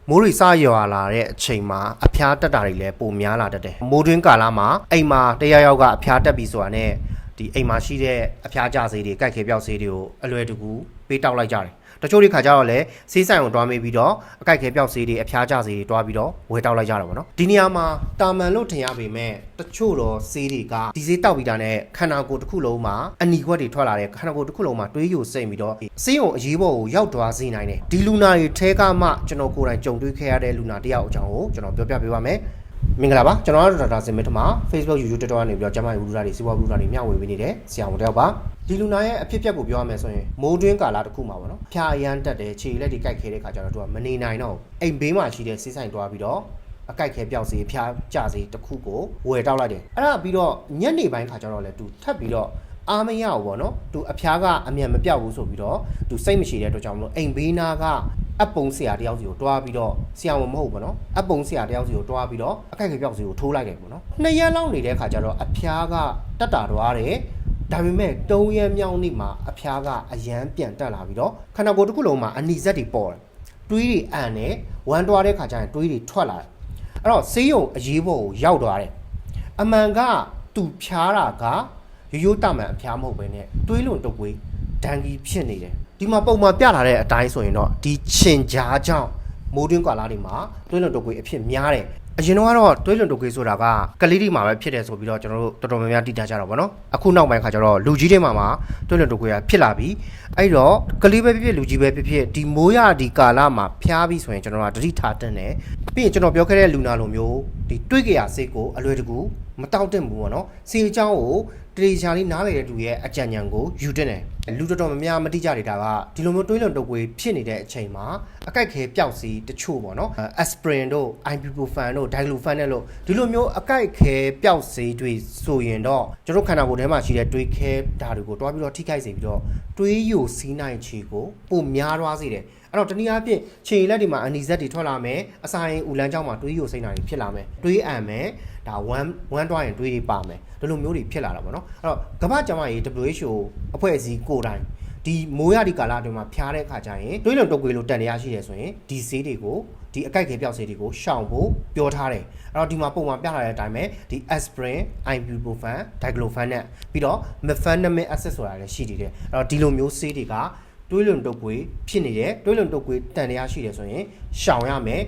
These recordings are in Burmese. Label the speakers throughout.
Speaker 1: မိုးရီစရွာလာတဲ့အချိန်မှာအဖျားတက်တာတွေလည်းပုံများလာတတ်တယ်မိုးတွင်းကာလမှာအိမ်မှာတရားရောက်ကအဖျားတက်ပြီဆိုတာနဲ့ဒီအိမ်မှာရှိတဲ့အဖျားကြဆေးတွေကြိုက်ခဲပြောက်ဆေးတွေကိုအလွယ်တကူပေးတောက်လိုက်ကြတယ်တချို့တွေခါကြတော့လည်းဆေးဆိုင်ကိုတွားမေးပြီးတော့အကြိုက်ခဲပြောက်ဆေးတွေအဖျားကြဆေးတွေတွားပြီးတော့ဝယ်တောက်လိုက်ကြတာပေါ့နော်ဒီနေရာမှာတာမန်လို့ထင်ရပေမဲ့တချို့တော့ဆေးတွေကဒီဆေးတောက်ပြီးတာနဲ့ခန္ဓာကိုယ်တစ်ခုလုံးမှာအနီခွက်တွေထွက်လာတဲ့ခန္ဓာကိုယ်တစ်ခုလုံးမှာတွေးယိုစိတ်ပြီးတော့ဆေးရုံအရေးပေါ်ကိုရောက်သွားစေနိုင်တယ်ဒီလူနာတွေထဲကမှကျွန်တော်ကိုယ်တိုင်ကြုံတွေ့ခဲ့ရတဲ့လူနာတယောက်အကြောင်းကိုကျွန်တော်ပြောပြပေးပါမယ်မင်္ဂလာပါကျွန်တော်ကတော့ဒေါက်တာစင်မထမ Facebook YouTube တက်တော့ကနေပြီးတော့ကျမရဲ့ဝူဒရာတွေစီးပွားဝူဒရာတွေမျှဝေပေးနေတဲ့ဆရာဝန်တယောက်ပါဒီလူနာရဲ့အဖြစ်အပျက်ကိုပြောရမယ်ဆိုရင်မိုးတွင်းကာလတစ်ခုမှာပေါ့နော်ဖျားအရန်တက်တယ်ခြေလက်တွေကြိုက်ခဲတဲ့ခါကျတော့သူကမနေနိုင်တော့အိမ်ဘေးမှာရှိတဲ့ဆေးဆိုင်တွားပြီးတော့အကြိုက်ခဲပြောက်စေဖျားကြစေတစ်ခုကိုဝယ်တောက်လိုက်တယ်အဲ့ဒါပြီးတော့ညနေပိုင်းခါကျတော့လေသူထပ်ပြီးတော့အားမရဘူးပေါ့နော်သူအဖျားကအမြန်မပြောက်ဘူးဆိုပြီးတော့သူစိတ်မရှိတဲ့အတွက်ကြောင့်မလို့အိမ်ဘေးနာကအပုံဆရာတယောက်စီကိုတွားပြီးတော့ဆရာဝန်မဟုတ်ဘူးပေါ့နော်အပုံဆရာတယောက်စီကိုတွားပြီးတော့အကြိုက်ခဲပြောက်စီကိုထိုးလိုက်တယ်ပေါ့နော်2ရက်လောက်နေတဲ့ခါကျတော့အဖျားကတက်တာတွားတယ်ဒါပေမဲ့3ရက်မြောက်နေ့မှာအဖျားကအရန်ပြန်တက်လာပြီးတော့ခန္ဓာကိုယ်တစ်ခုလုံးမှာအနီစက်တွေပေါ်တယ်တွေးတွေအန်တယ်ဝမ်းတွားတဲ့ခါကျရင်တွေးတွေထွက်လာတယ်အဲ့တော့ဆေးရုံအရေးပေါ်ကိုရောက်သွားတယ်အမှန်ကသူဖျားတာကရိုးရိုးတာမန်အဖျားမဟုတ်ဘဲနဲ့တွေးလွန်တုပ်ကွေးဒဏ်ကြီးဖြစ်နေတယ်ဒီမှာပုံမှန်ပြလာတဲ့အတိုင်းဆိုရင်တော့ဒီချင်ကြားကြောင့်မိုးတွင်းကာလတွေမှာတွေးလွန်တုပ်ကွေးအဖြစ်များတယ်အရင်ကတော့တွေးလွန်တုပ်ကွေးဆိုတာကကလေးတွေမှာပဲဖြစ်တယ်ဆိုပြီးတော့ကျွန်တော်တို့တော်တော်များများသိထားကြတော့ဗောနော်အခုနောက်ပိုင်းခါကျတော့လူကြီးတွေမှာတွေးလွန်တုပ်ကွေးကဖြစ်လာပြီအဲ့တော့ကလေးပဲဖြစ်ဖြစ်လူကြီးပဲဖြစ်ဖြစ်ဒီမိုးရဒီကာလမှာဖျားပြီးဆိုရင်ကျွန်တော်ကတတိထားတင်တယ်ပြီးရင်ကျွန်တော်ပြောခဲ့တဲ့လူနာလိုမျိုးဒီတွေးကြရစိတ်ကိုအလွယ်တကူမတောက်တင်ဘူးဗောနော်စီအကြောင်းကိုတရေချာလေးနားလေတဲ့လူရဲ့အကြံဉာဏ်ကိုယူတင်တယ်လူတော်တော်များများမတိကြနေတာကဒီလိုမျိုးတွေးလွန်တုပ်ကွေးဖြစ်နေတဲ့အချိန်မှာအကြိုက်ခဲပျောက်စီတချို့ပေါ့နော် aspirin တို့ ibuprofen တို့ diclofenac တို့ဒီလိုမျိုးအကြိုက်ခဲပျောက်စီတွေဆိုရင်တော့ကျွန်တော်ခန္ဓာကိုယ်ထဲမှာရှိတဲ့တွေးခဲဓာတ်တွေကိုတွားပြီးတော့ထိခိုက်စေပြီးတော့တွေးယိုစီးနိုင်ခြေကိုပိုများသွားစေတယ်အဲ့တော့တနည်းအားဖြင့်ခြေလက်တွေမှာအနီစက်တွေထွက်လာမယ်အစာရင်ဦးလန်းကြောင်းမှာတွေးယိုစိမ့်တာတွေဖြစ်လာမယ်တွေးအံမယ်ဒါဝမ်းတွားရင်တွေးတွေပါမယ်ဒီလိုမျိုးတွေဖြစ်လာတာပေါ့နော်အဲ့တော့ကမ္ဘာ့ကျန်းမာရေး WHO အဖွဲ့အစည်းကိုယ်တိုင်ဒီမိုးရဒီကာလအတွင်းမှာဖျားတဲ့အခါကျရင်တွေးလွန်တုပ်ကွေးလို့တန်တရားရှိတယ်ဆိုရင်ဒီဆေးတွေကိုဒီအကြိုက်ခဲပြောက်ဆေးတွေကိုရှောင်ဖို့ပြောထားတယ်အဲ့တော့ဒီမှာပုံမှန်ပြလာတဲ့အတိုင်းပဲဒီ aspirin ibuprofen diclofenac ပြီးတော့ mefenamic acid ဆိုတာလည်းရှိသေးတယ်အဲ့တော့ဒီလိုမျိုးဆေးတွေကတွေးလွန်တုပ်ကွေးဖြစ်နေတယ်တွေးလွန်တုပ်ကွေးတန်တရားရှိတယ်ဆိုရင်ရှောင်ရမယ်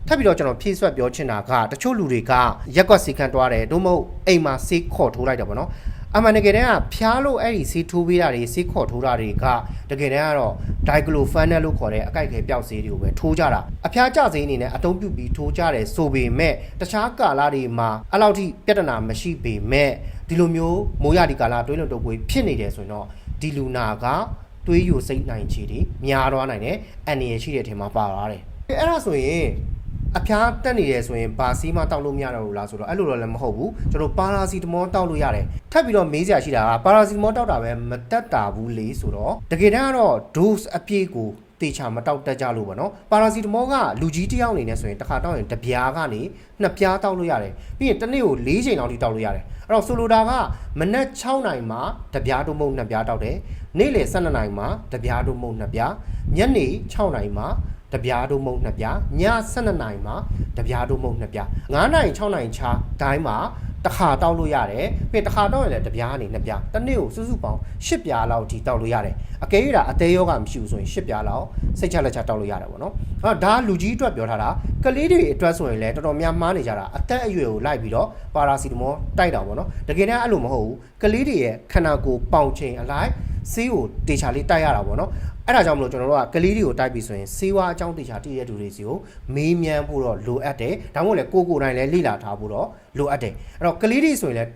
Speaker 1: ထပ်ပြီးတော့ကျွန်တော်ဖြည့်ဆွတ်ပြောချင်တာကတချို့လူတွေကရက်ကွက်စီခန့်တွားတယ်တို့မဟုတ်အိမ်မှာဆေးခေါ်ထိုးလိုက်တယ်ပေါ့နော်အမှန်တကယ်တမ်းကဖျားလို့အဲ့ဒီဆေးထိုးပေးတာတွေဆေးခေါ်ထိုးတာတွေကတကယ်တမ်းကတော့ diclofenac လို့ခေါ်တဲ့အကြိုက်ခဲပျောက်ဆေးတွေကိုပဲထိုးကြတာအဖျားကျဆေးအနေနဲ့အသုံးပြုပြီးထိုးကြတယ်ဆိုပေမဲ့တခြားကာလတွေမှာအဲ့လောက်ထိပြဿနာမရှိပေမဲ့ဒီလိုမျိုးမိုးရဒီကာလတွေးလွန်တုပ်ကွေးဖြစ်နေတယ်ဆိုရင်တော့ဒီလူနာကတွေးယိုစိတ်နိုင်ခြေတွေများသွားနိုင်တယ်အန္တရာယ်ရှိတဲ့အထင်မှာပါသွားတယ်အဲ့ဒါဆိုရင်အဖျားတက်နေတယ်ဆိုရင်ဘာစီးမတောက်လို့မရတော့ဘူးလားဆိုတော့အဲ့လိုတော့လည်းမဟုတ်ဘူးကျွန်တော်ပါရာစီတမောတောက်လို့ရတယ်ထပ်ပြီးတော့မေးစရာရှိတာကပါရာစီတမောတောက်တာပဲမတက်တာဘူးလေဆိုတော့တကယ်တမ်းကတော့ dose အပြည့်ကိုတေချာမတောက်တက်ကြလို့ပေါ့နော်ပါရာစီတမောကလူကြီးတစ်ယောက်အနေနဲ့ဆိုရင်တစ်ခါတောက်ရင်တစ်ပြားကနေနှစ်ပြားတောက်လို့ရတယ်ပြီးရင်တစ်နေ့ကို4ချိန်လောက်ထိတောက်လို့ရတယ်အဲ့တော့ဆိုလိုတာကမနက်6နိုင်မှာတစ်ပြားတို့မဟုတ်နှစ်ပြားတောက်တယ်နေ့လယ်12နိုင်မှာတစ်ပြားတို့မဟုတ်နှစ်ပြားညနေ6နိုင်မှာတပြားတို့မုံနှစ်ပြားည12နိုင်မှာတပြားတို့မုံနှစ်ပြား9နိုင်6နိုင်ချာတိုင်းမှာတစ်ခါတောက်လို့ရတယ်ပြီးတစ်ခါတောက်ရင်လည်းတပြားကနေနှစ်ပြားတစ်နေ့ကိုစုစုပေါင်း10ပြားလောက်ထိတောက်လို့ရတယ်အကယ်၍ဒါအသေးယောဂမရှိဘူးဆိုရင်10ပြားလောက်စိတ်ချလက်ချတောက်လို့ရတယ်ပေါ့နော်အဲ့တော့ဒါလူကြီးအတွက်ပြောထားတာကလေးတွေအတွက်ဆိုရင်လည်းတော်တော်များမှားနေကြတာအသက်အရွယ်ကိုလိုက်ပြီးတော့ပါရာစီတမောတိုက်တာပေါ့နော်တကယ်တမ်းအဲ့လိုမဟုတ်ဘူးကလေးတွေရဲ့ခန္ဓာကိုယ်ပေါင်ချိန်အလိုက်ဆေးကိုတေချာလေးတိုက်ရတာပေါ့နော်အဲ့ဒါကြောင့်မလို့ကျွန်တော်တို့ကကလေးတွေကိုတိုက်ပြီးဆိုရင်ဆေးဝါးအကြောင်းတေချာတည်တဲ့သူတွေစီကိုမေးမြန်းဖို့တော့လိုအပ်တယ်ဒါမှမဟုတ်လည်းကိုယ်တိုင်လည်းလေ့လာထားဖို့တော့လိုအပ်တယ်အဲ့တော့ကလေးတွေဆိုရင်လည်း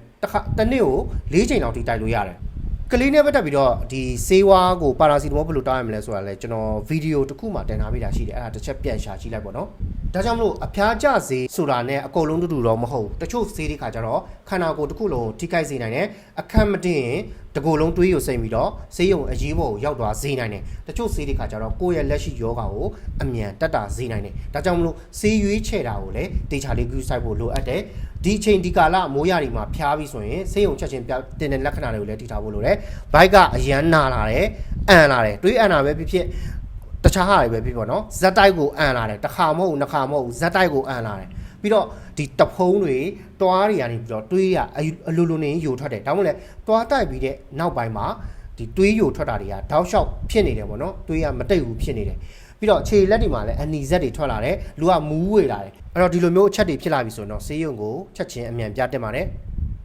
Speaker 1: တစ်နေ့ကို4ချိန်လောက်ထိတိုက်လို့ရတယ်ကလေးနဲ့ပတ်သက်ပြီးတော့ဒီဆေးဝါးကိုပါရာစီတမောဘယ်လိုတောင်းရမလဲဆိုတာလဲကျွန်တော်ဗီဒီယိုတစ်ခုမှတင်ထားပေးတာရှိတယ်အဲ့ဒါတစ်ချက်ပြန်ရှာကြည့်လိုက်ပေါ့နော်ဒါကြောင့်မလို့အဖျားကျဆေးဆိုတာနဲ့အကုန်လုံးတူတူတော့မဟုတ်ဘူးတချို့ဆေးတွေခါကြတော့ခန္ဓာကိုယ်တစ်ခုလုံးထိခိုက်စေနိုင်တယ်အခက်မတင်ရင်တကူလုံးတွေးရစိမ့်ပြီးတော့ဆေးရုံအရေးပေါ်ကိုရောက်သွားစေနိုင်တယ်တချို့ဆေးတွေခါကြတော့ကိုယ့်ရဲ့လက်ရှိယောဂါကိုအမြန်တက်တာစေနိုင်တယ်ဒါကြောင့်မလို့ဆေးရွေးချယ်တာကိုလည်းတေချာလေးကူးဆိုင်ဖို့လိုအပ်တယ်ဒီချိန်ဒီကာလမိုးရာဒီမှာဖျားပြီးဆိုရင်ဆေးရုံချက်ချင်းတင်တဲ့လက္ခဏာတွေကိုလည်းတည်ထားဖို့လိုတယ်ဘိုက်ကအရန်နာလာတယ်အန်လာတယ်တွေးအန်လာပဲဖြစ်ဖြစ်တ ခြားဟာတွေပဲဖြစ်ပေါ့နော်ဇက်တိုက်ကိုအန်လာတယ်တစ်ခါမဟုတ်နှစ်ခါမဟုတ်ဇက်တိုက်ကိုအန်လာတယ်ပြီးတော့ဒီတဖုံးတွေတွားတွေကနေပြီးတော့တွေးရအလိုလိုနေယိုထွက်တယ်ဒါမှမဟုတ်လေတွားတိုက်ပြီးတဲ့နောက်ပိုင်းမှာဒီတွေးယိုထွက်တာတွေကတောက်လျှောက်ဖြစ်နေတယ်ပေါ့နော်တွေးရမတိတ်ဘူးဖြစ်နေတယ်ပြီးတော့ခြေလက်တွေမှာလည်းအနီဇက်တွေထွက်လာတယ်လူကမူးဝေလာတယ်အဲ့တော့ဒီလိုမျိုးအချက်တွေဖြစ်လာပြီဆိုတော့ဆေးရုံကိုချက်ချင်းအမြန်ပြတက်ပါတယ်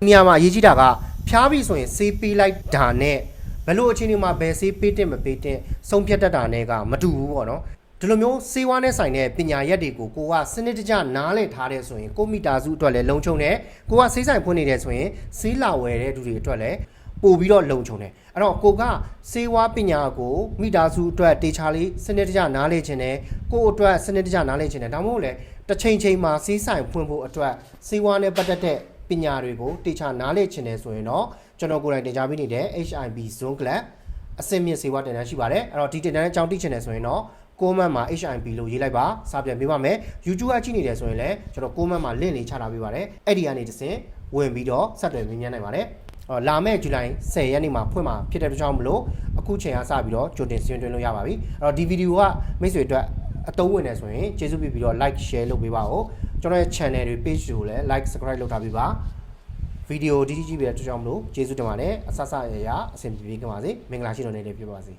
Speaker 1: နေရာမှာအရေးကြီးတာကဖျားပြီဆိုရင်ဆေးပေးလိုက်တာနဲ့ဘယ်လိုအခြေအနေမှာဘယ်ဆေးပေးတင်မပေးတင်ဆုံးဖြတ်တတ်တာနဲ့ကမတူဘူးပေါ့နော်ဒီလိုမျိုးဆေးဝါးနဲ့ဆိုင်တဲ့ပညာရက်တွေကိုကိုကစနစ်တကျနားလည်ထားတဲ့ဆိုရင်ကိုမိသားစုအတွက်လည်းလုံခြုံတယ်ကိုကဆေးဆိုင်ဖွင့်နေတယ်ဆိုရင်ဆေးလာဝယ်တဲ့သူတွေအတွက်လည်းပို့ပြီးတော့လုံခြုံတယ်အဲ့တော့ကိုကဆေးဝါးပညာကိုမိသားစုအတွက်တေချာလေးစနစ်တကျနားလည်ခြင်းနဲ့ကိုယ့်အတွက်စနစ်တကျနားလည်ခြင်းနဲ့ဒါမှမဟုတ်လေတစ်ချိန်မှာဆေးဆိုင်ဖွင့်ဖို့အတွက်ဆေးဝါးနဲ့ပတ်သက်တဲ့ပညာတွေကိုတေချာနားလည်ခြင်းနဲ့ဆိုရင်တော့ကျွန်တော်ကိုယ်တိုင်တင်ကြားပေးနေတဲ့ HIB Zone Club အဆင့်မြင့်ဆေးဝါးတင်တန်းရှိပါတယ်အဲ့တော့ဒီတင်တန်းအကြောင်းသိချင်တယ်ဆိုရင်တော့comment မှာ HIB လို့ရေးလိုက်ပါစာပြန်ပေးပါမယ် YouTube ကကြည့်နေတယ်ဆိုရင်လည်းကျွန်တော် comment မှာ link လေးချထားပေးပါတယ်အဲ့ဒီကနေတစ်ဆင့်ဝင်ပြီးတော့ဆက်သွယ်မြင်နိုင်ပါတယ်လာမယ့်ဇူလိုင်10ရက်နေ့မှာဖွင့်မှာဖြစ်တဲ့အတွက်ကြောင့်မလို့အခုချိန်ကစပြီးတော့ကြိုတင်စီစဉ်သွင်းလို့ရပါပြီအဲ့တော့ဒီဗီဒီယိုကမိတ်ဆွေအတွက်အသုံးဝင်နေဆိုရင်ကျေးဇူးပြုပြီးတော့ like share လုပ်ပေးပါဦးကျွန်တော်ရဲ့ channel တွေ page တွေကိုလည်း like subscribe လုပ်ထားပေးပါဗီဒီယိုဒီကြည့်ပြီးတဲ့အတွက်ကြောင့်မလို့ကျေးဇူးတင်ပါတယ်အဆအဆရရအဆင်ပြေပြေကြပါစေမင်္ဂလာရှိတော်နေလေးဖြစ်ပါစေ